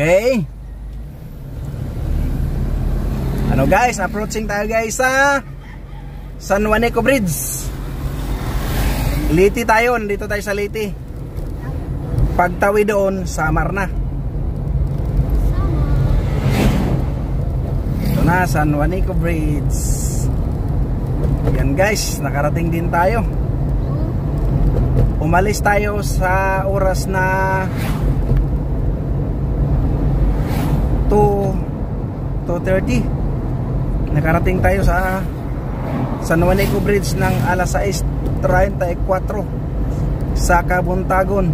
Okay. Ano guys, approaching tayo guys sa San Juanico Bridge. Liti tayo, nandito tayo sa Liti. Pagtawid doon, Samar na. Ito na, San Juanico Bridge. Yan guys, nakarating din tayo. Umalis tayo sa oras na 2:30. Nakarating tayo sa San Juanico Bridge ng alas 6:34 sa Kabuntagon.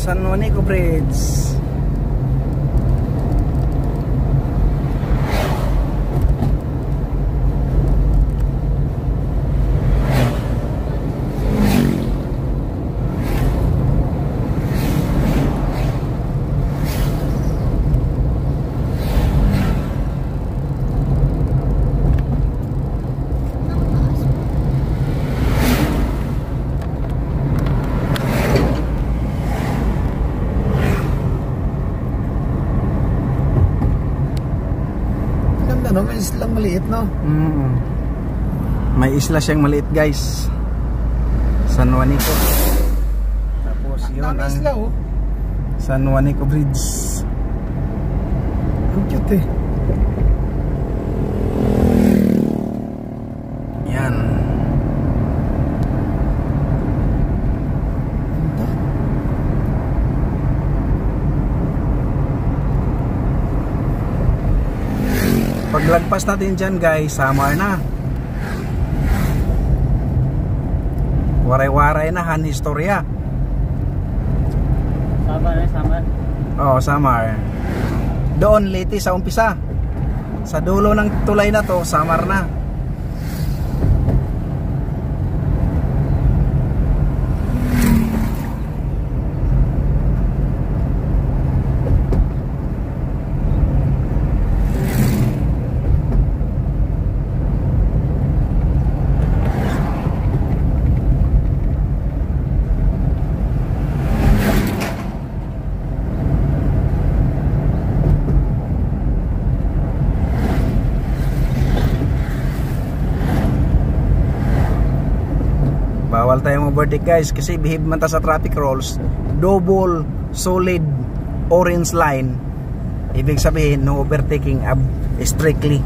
San Juanico Bridge. May islang maliit, no? May isla siyang maliit guys, San Juanico. Tapos yun ang isla, oh. San Juanico Bridge. Ang cute eh. Yan. Paglagpas natin dyan guys, Samar na. Waray-waray na han historya. Samar na, Samar. Oo, Samar. Doon Liti sa umpisa. Sa dulo ng tulay na to, Samar na. Bawal tayong overtake guys kasi behave man ta sa traffic rules. Double solid orange line. Ibig sabihin no overtaking strictly.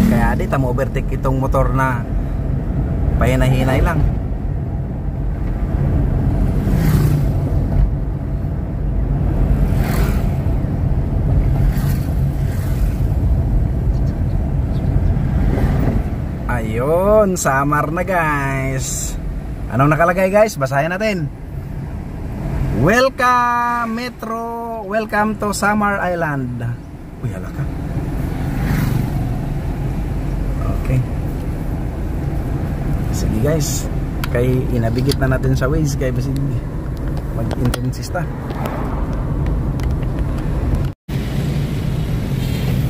Kaya di ta mo overtake itong motor na pahinay-hinay lang. Ayun, Samar na guys. Anong nakalagay guys? Basahin natin. Welcome Metro, welcome to Samar Island. Uy, hala ka. Okay. Sige guys, kay inabigit na natin sa Waze kay basi mag-intensista.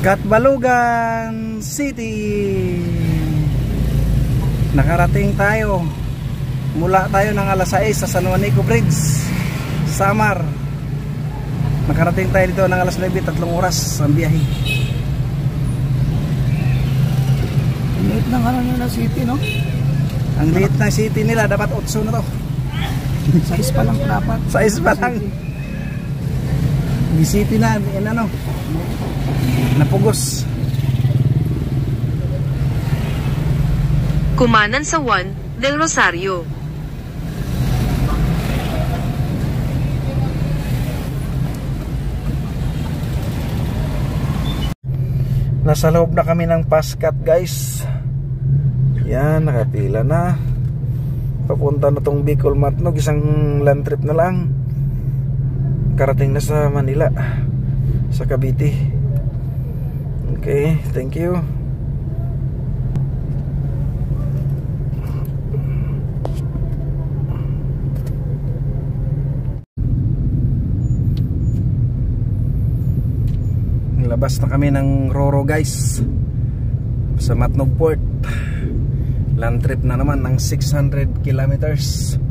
Catbalogan City. Nakarating tayo. Mula tayo ng alas 6 sa San Juanico Bridge, Samar. Nakarating tayo dito ng alas 9, 3 oras ang biyahe. Ang liit ng ano nila city, no? Ang liit ng city nila, dapat 8 na to. 6 pa lang dapat. 6 pa lang. Di city na, ano, napugos. Kumanan sa Juan del Rosario. Nasa loob na kami ng Pascat guys. Yan, nakapila na. Papunta na tong Bicol Matnog. Isang land trip na lang. Karating na sa Manila, sa Cavite. Okay, thank you. Lalabas na kami ng Roro guys, sa Matnog Port. Land trip na naman ng 600 kilometers.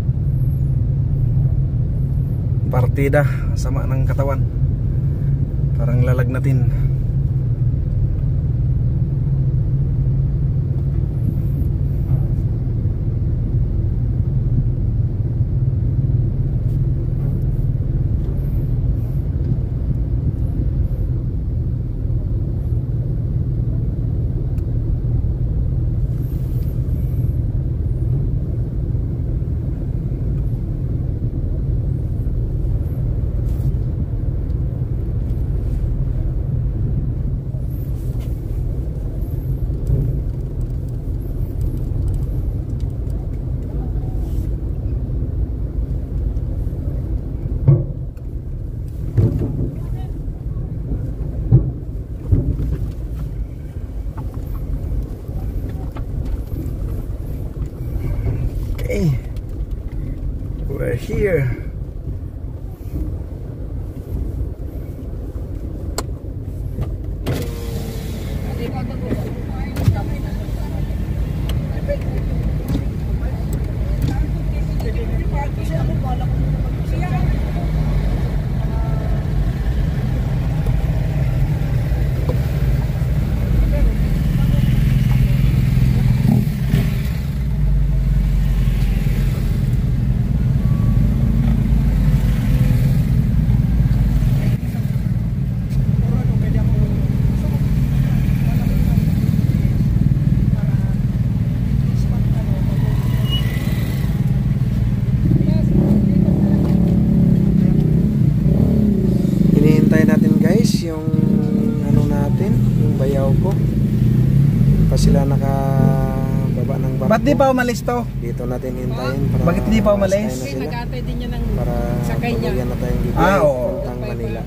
Partida, sama ng katawan. Parang lalagnatin. Okay, we're here. Yung ano natin, yung bayaw ko pa sila nakababa ng barko. Ba't di pa umalis to? Dito natin hintayin para Bakit di pa umalis? Kasi nag-aantay din niya ng para sakay niya. pagyan na tayong bibig Oo. puntang Manila.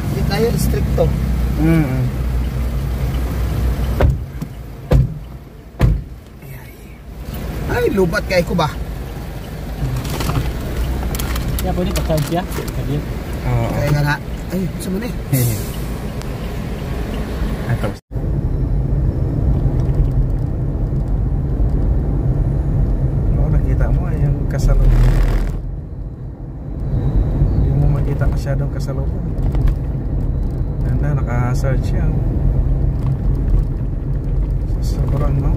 Hindi tayo restricto. Ay, lubat kay ko ba? Ya, pwede pa-charge siya. Kaya nga na. Ay, sa muna eh. Nakita mo yung kasalubong. Hindi mo makita masyadong kasalubong. Ganda, naka-search siya. Sobrang no.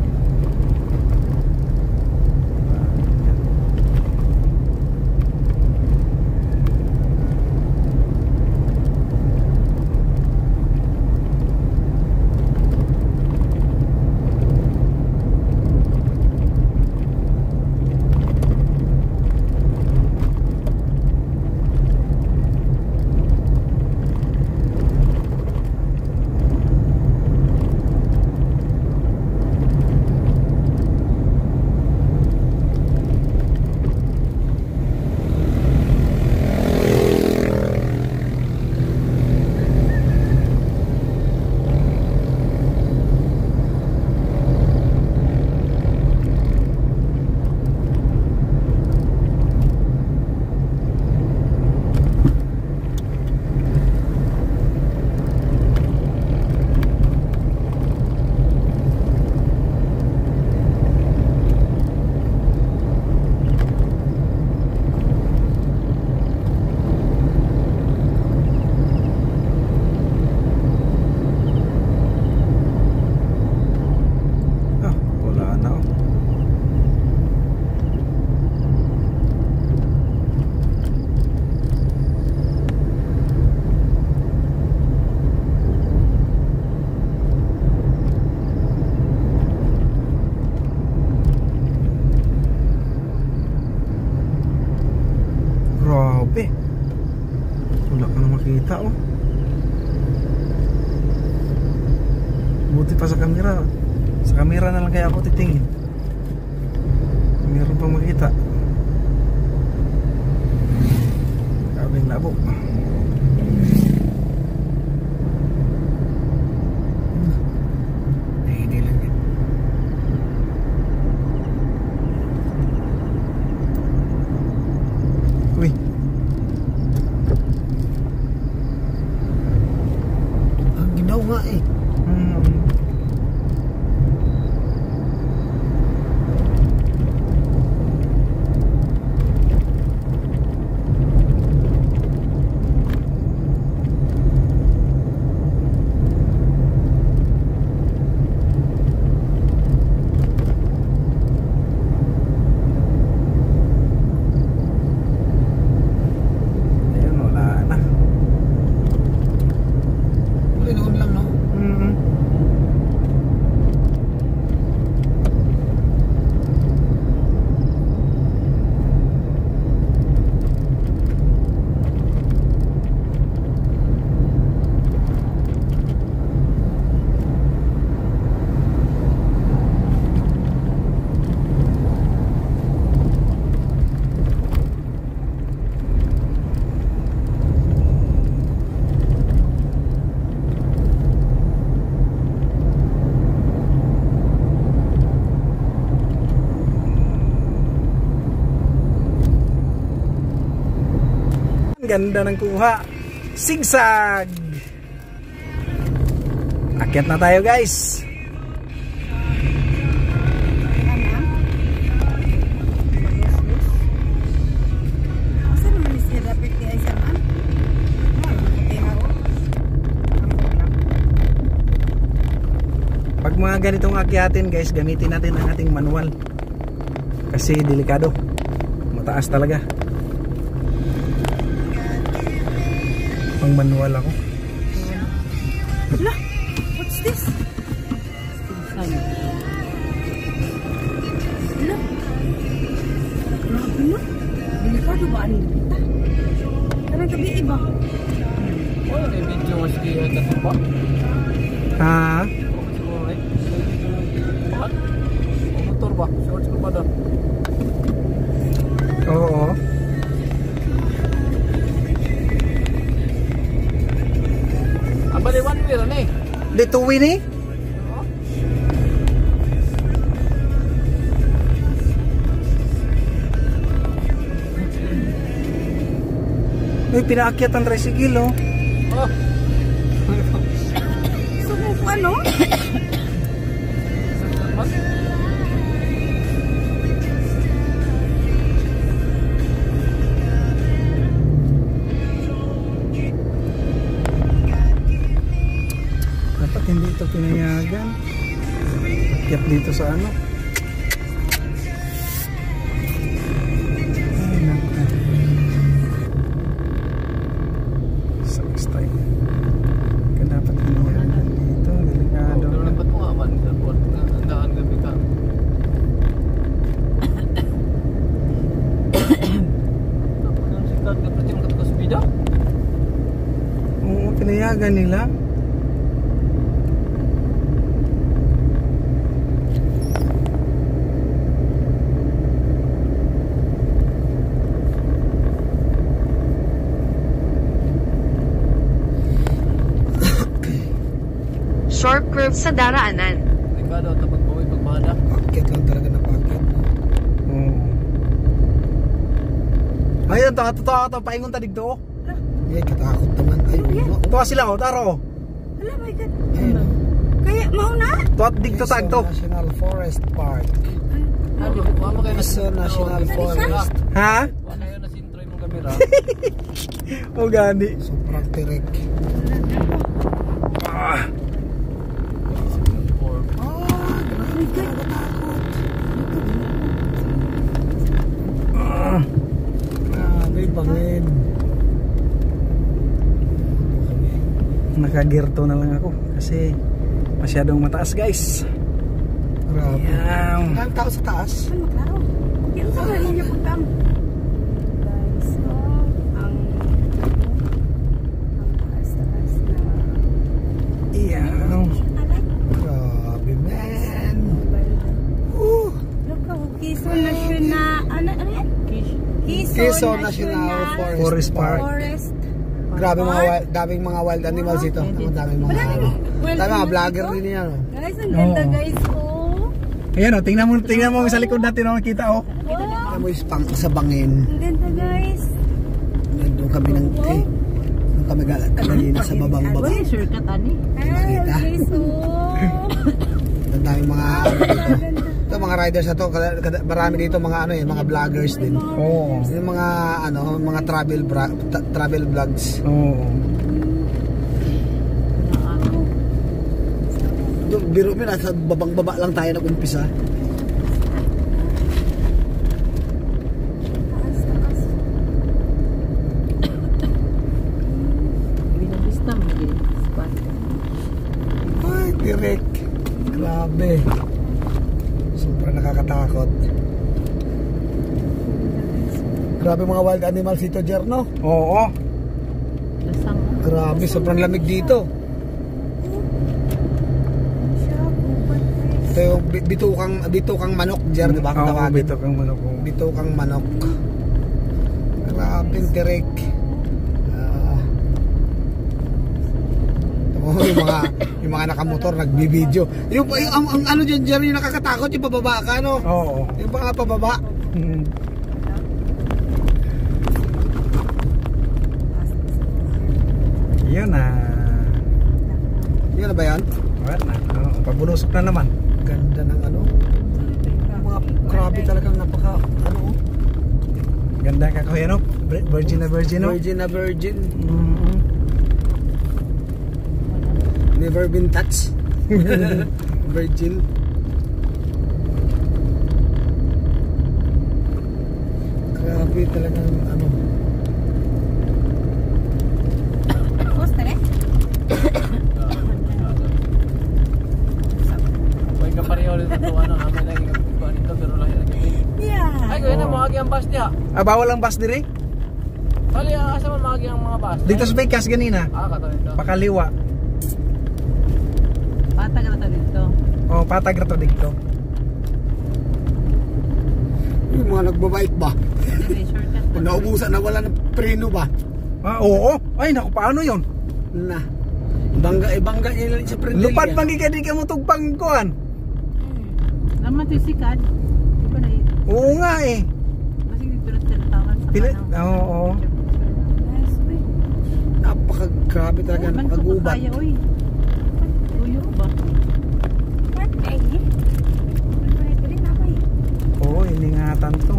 makita oh. Buti pa sa camera. Sa camera na lang kaya ako titingin. Meron pang makita. Kaming labo. Hindi lang din. Uy. Ang ginaw nga eh. Ayun, wala na. Uli noon lang no. Ganda ng kuha. Sigsag. Akyat na tayo guys. Pag mga ganitong akyatin guys, gamitin natin ang ating manual. Kasi delikado. Mataas talaga. Pang manual ako. Hala, what's this? Hala. Grabe na. Delikado ba ano kita? Karang gabi iba. Oh, may video mas kaya ito ba? Ha? Motor ba? Shorts ko ba daw? Oo. Abali one wheel ni. Dito wini? Uy, pinaakyat ang tricycle oh. Oh. So, ano? Dapat hindi ito pinayagan. Akyat dito sa ano. Ay, naku. Sucks time. Kaya dapat pinayagan dito. Delikado. Pero dapat mo nga man. Andaan gabi ka. Tapos yung sikat ka pati yung katukas bida. Oo, pinayagan nila. Sharp curve sa daraanan. Delikado at pagbawi pagbada. Akyat lang talaga na pakyat. Oo. Ayun, tata, paingon tadig to. Eh, katakot naman. Ayun. Tuwa sila oh, taro. Hala, my God. Ayun. Kaya, mau na? Tuwat dig to tag to. National Forest Park. Ano? Mama kayo na sa National Forest. Ha? Wala kayo na sintro yung kamera. O gani. Sobrang tirik. Ah. Grabe, bangin. Naka-gear to na lang ako kasi masyadong mataas guys. Grabe. Yan. Ang tao sa taas. Ano, klaro. Yan sa mga niya pagkam. Guys, ang Yeah. Grabe, man. Look, Quezon National, ano yan? Quezon National Forest Park. Forest. Daming mga wild animals dito. Daming mga vlogger din yan. Guys, ang ganda guys. Ayan o, tingnan mo sa likod natin o, kita o. Alam mo yung sa bangin. Ang ganda guys. Doon kami doon kami kanina sa babang baba. Ay, shortcut ani. Makita. Ang daming mga ito mga riders na to, marami dito mga mga vloggers din. Oo. Yung mga travel vlogs. Oo. Biro mo, nasa babang baba lang tayo nag-umpisa. Ay, direct. Grabe. Sobrang nakakatakot. Grabe mga wild animals dito, Jerno. Oo. Grabe, sobrang lamig dito. Ito yung bitukang manok, Jer, di ba? Oo, bitukang manok. Bitukang manok. Grabe, direk. Yung mga nakamotor nagbibideo. Yung ano dyan, Jer, yung nakakatakot, yung pababa ka, no? Oo. Yung mga pababa. Yun na. Yun na ba yan? Wala na. Pabulusok na naman. Ganda ng mga grabe talagang Ganda ka kuya no? Virgin na virgin no? Virgin na virgin. Never been touched. Virgin. Grabe talagang bawal ang bus dire? Bali, asa man magi ang mga bus? Dito sa Vegas ganina. Kato dito. Pakaliwa. Patag na dito. Oh, patag na dito. Yung mga nagbabike ba? Pag naubusan na wala ng preno ba? Oo. Ay, naku, paano yun? Na. Bangga nila sa preno. Lupad banggi ka di ka mo tugpang kuhan. Naman ito sikat. Oo nga eh. Oo. Napakagrabe talaga, napakagubat. Tuyo ba? Oo, iningatan to.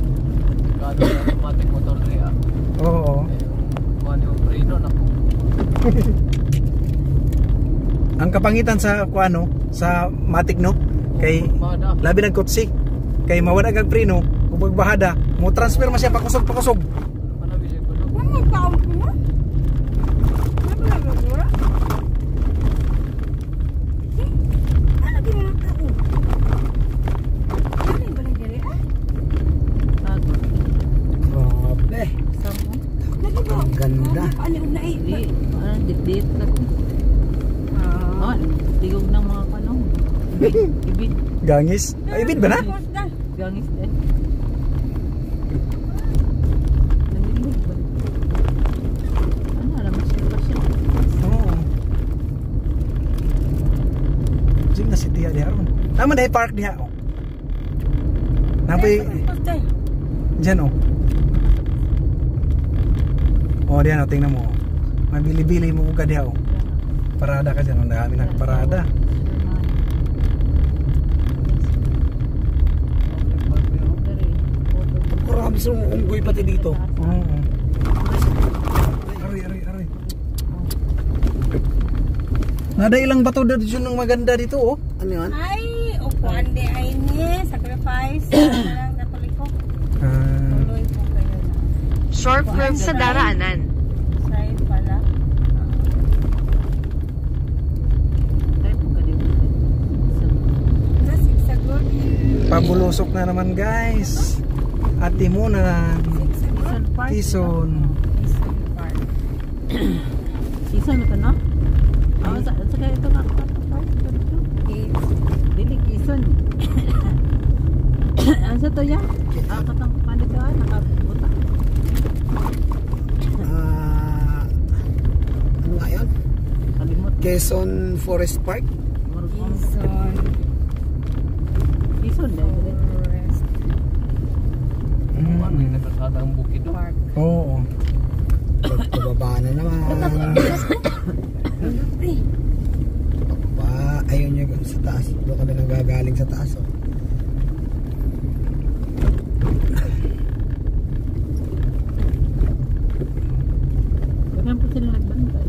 Kado na automatic motor niya. Oo. Kuha yung preno na po. Ang kapangitan sa kuano, sa matic no, kay labi nagkutsik, kay mawala kag preno, ug pagbahada, mo transfer man siya pakusog. Ganda. Dit tigog ng mga kanong ibid. Gangis? Ay, ibid ba na? Gangis din. Ano, alam mo siya. Oo. Jing na si Tia diha ron. Tama dahil park diha. Napoy dyan oh. Oh, diyan oh, tingnan mo. Mabili-bili mo ka diha oh. Parada ka dyan, ang dami nakaparada. Marami sa unggoy pati dito. Oo. Aray. Nada ilang bato dito yung maganda dito oh. Ano yan? Ay, upuan di ay ni sacrifice. Parang katoliko. Tuloy po kayo na. Short road sa daraanan. Sa'yo pala. Pabulusok na naman guys. Ati muna. Quezon. Quezon ito no? Oo, sa ito nga. to yan? Apat ang panigaan, nakabuta. Ano nga yun? Kalimot. Quezon Forest Park. Quezon dahil. Ano yung nagkakadang bukid doon? Oo. Pababa na naman. Ayun yung sa taas. Doon kami nanggagaling sa taas. Oh. Ganyan po sila nagbantay.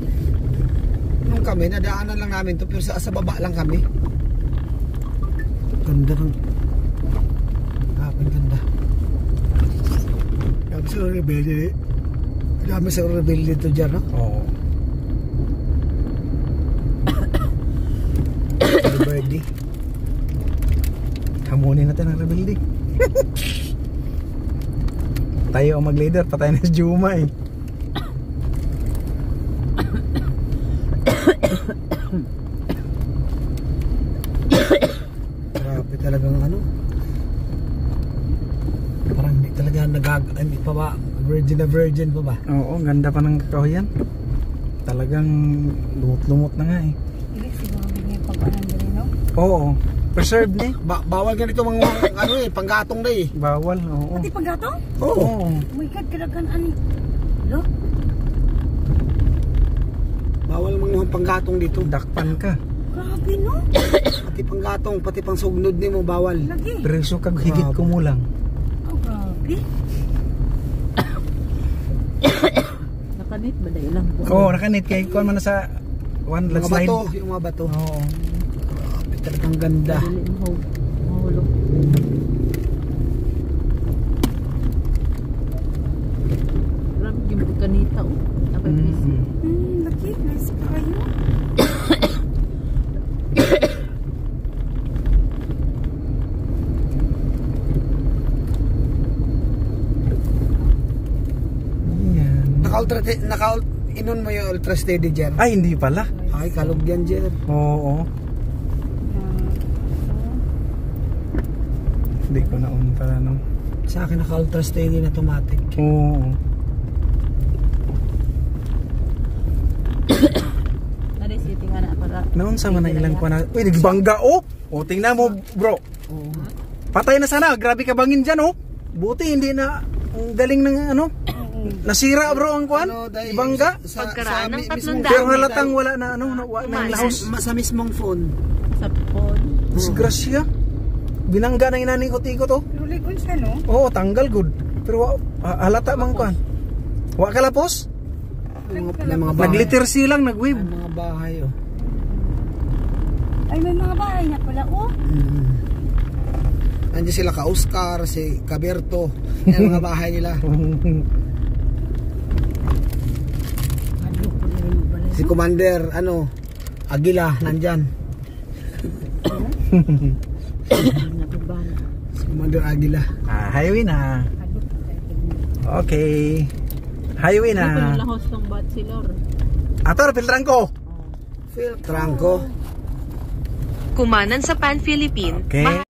Nung kami, nadaanan lang namin to pero sa baba lang kami. Ganda ng... ganda. Kami sa rebelde. Kami sa rebelde dito dyan, no? Oo. Happy birthday. Hamunin natin ang rebelde. Tayo ang mag-leader, patay na si Juma eh. Grabe talagang ano. Parang hindi talaga hindi pa ba virgin pa ba? Oo, ganda pa ng kakahuyan. Talagang lumot-lumot na nga eh. Hindi, siguro may pagkanan din, no? Oo, preserved eh. Bawal ganito mga ano eh, panggatong na eh. Bawal, oo. Pati paggatong? Oo. Oo. Oh my God, kalagan ani. Lo? Bawal mga panggatong dito. Dakpan ka. Grabe, no? Pati panggatong, pati pang sugnod ni mo bawal. Lagi. Preso kag higit kumulang. Oh, grabe. Nakanit ba dahil lang po? Oo, nakanit kay kuan man na sa one Mga landslide. bato, yung mga bato. Oo. Grabe talagang ganda. Dili mahulog. Grabe, gimbo kanita, oh. Tapos, laki, nice kayo. Yan. Inon mo yung ultra steady dyan. Ay, hindi pala. Ay, kalog yan dyan. Oo. Hindi ko na pala no. Sa akin naka ultra steady na automatic. Oo. Nari, sitting na para. Noon sa man ilang ko na. Uy, nagbangga oh. O tingnan mo, bro. Oo. Patay na sana. Grabe ka bangin diyan oh. Buti hindi na ang galing ng ano. Nasira bro ang kuan. dahil Ibangga. Pagkaraan ng mismong 300. Pero halatang wala na ano, may lahos. sa mismong phone. Sa phone. Disgrasya. Binangga na inanikot-ikot oh. Luligon siya, no? Oo, tanggal good. Pero halata mang kuan. Wa kalapos. May mga bahay. Nagliter silang nagwave. May mga bahay oh. Ay, may mga bahay na pala, oh. Nandiyan sila ka Oscar, si Caberto. Yan mga bahay nila. Si Commander, Aguila, nandyan. Si Commander Aguila. Highway na. Okay. Highway Ito yung na. lahos ng bachelor. Ator, filtran ko. Phil Tranco. Kumanan sa Pan Philippine. Okay.